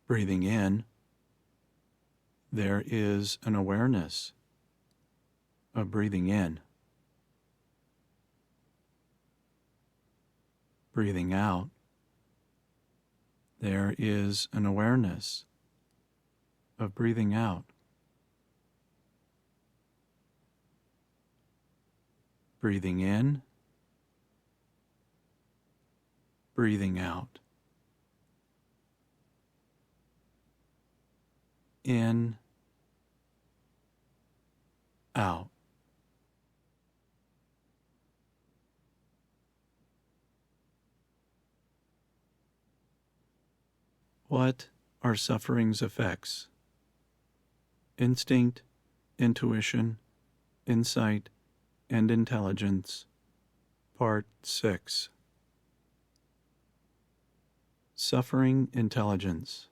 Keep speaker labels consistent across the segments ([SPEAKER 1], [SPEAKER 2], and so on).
[SPEAKER 1] Breathing in, there is an awareness of breathing in. Breathing out, there is an awareness of breathing out. Breathing in, breathing out. In, out. What are suffering's effects? Instinct, intuition, insight, and intelligence. Part 6. Suffering intelligence.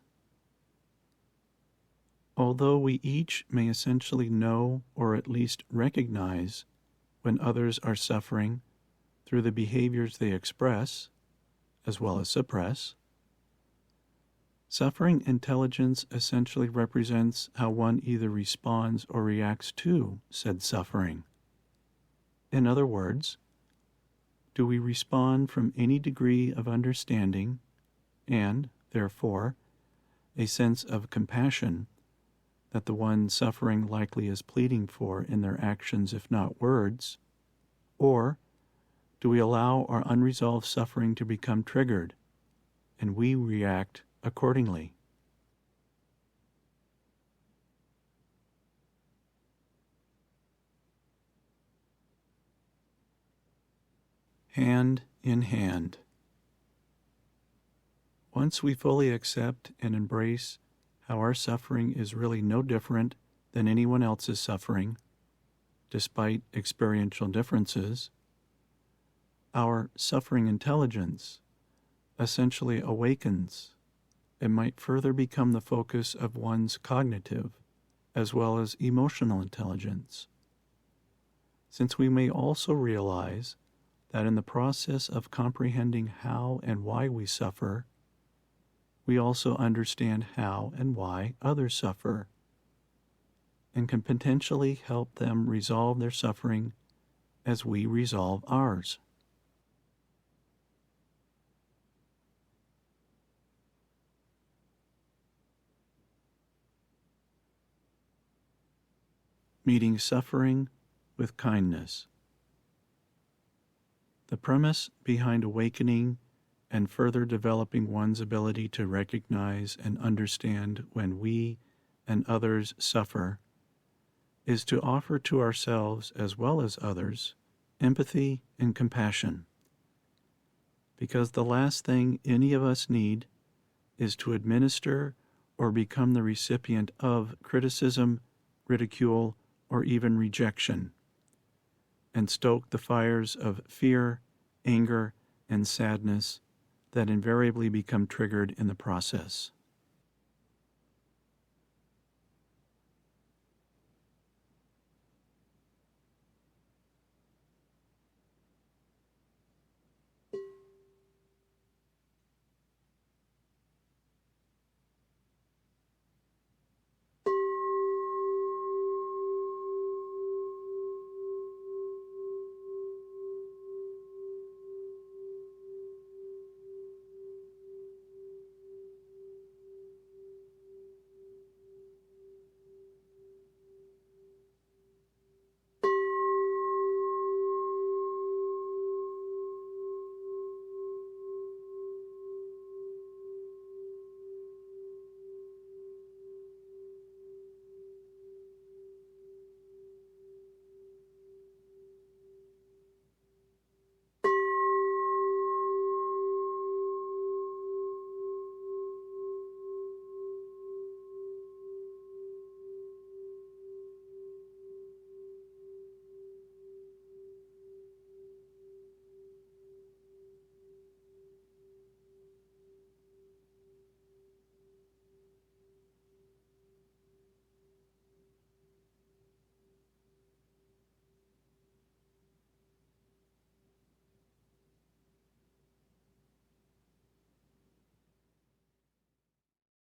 [SPEAKER 1] Although we each may essentially know or at least recognize when others are suffering through the behaviors they express, as well as suppress, suffering intelligence essentially represents how one either responds or reacts to said suffering. In other words, do we respond from any degree of understanding and, therefore, a sense of compassion that the one suffering likely is pleading for in their actions if not words, or do we allow our unresolved suffering to become triggered and we react accordingly? Hand in hand. Once we fully accept and embrace how our suffering is really no different than anyone else's suffering, despite experiential differences, our suffering intelligence essentially awakens and might further become the focus of one's cognitive as well as emotional intelligence, since we may also realize that in the process of comprehending how and why we suffer, we also understand how and why others suffer, and can potentially help them resolve their suffering as we resolve ours. Meeting suffering with kindness. The premise behind awakening and further developing one's ability to recognize and understand when we and others suffer is to offer to ourselves as well as others empathy and compassion. Because the last thing any of us need is to administer or become the recipient of criticism, ridicule, or even rejection, and stoke the fires of fear, anger, and sadness that invariably become triggered in the process.